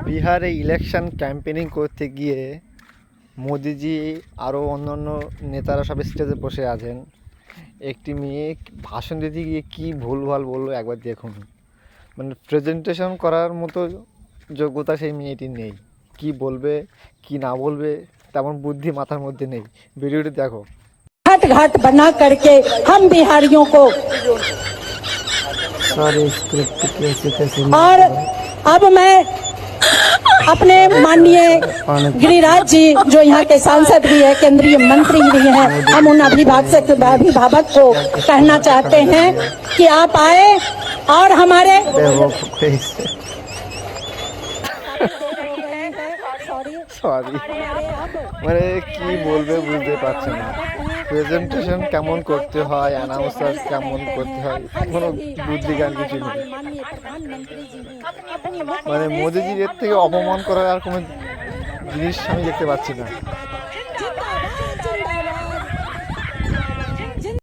বিহারে election campaigning করতে গিয়ে মোদিজি আরও অন্যান্য নেতারা সব স্টেজে বসে আছেন। একটি মেয়ে ভাষণ দিতে গিয়ে কী ভুলভাল বললো একবার দেখুন। মানে প্রেজেন্টেশন করার মতো যোগ্যতা সেই মেয়েটির নেই। কি বলবে কি না বলবে তেমন বুদ্ধি মাথার মধ্যে নেই। ভিডিওটি দেখো। घाट घाट बना करके हम बिहारियों को और अब मैं अपने माननीय गिरिराज जी जो यहाँ के सांसद भी है, केंद्रीय मंत्री भी हैं, हम उन अभिभावक को कहना चाहते हैं कि आप आए और हमारे সরি, মানে কি বলবে বুঝতে পারছে না। প্রেজেন্টেশন কেমন করতে হয়, অ্যানাউন্সার কেমন করতে হয়, কোনো বুদ্ধি জ্ঞান কিছু নেই। মানে মোদিজির এর থেকে অপমান করার আর কোনো জিনিস আমি দেখতে পাচ্ছি না।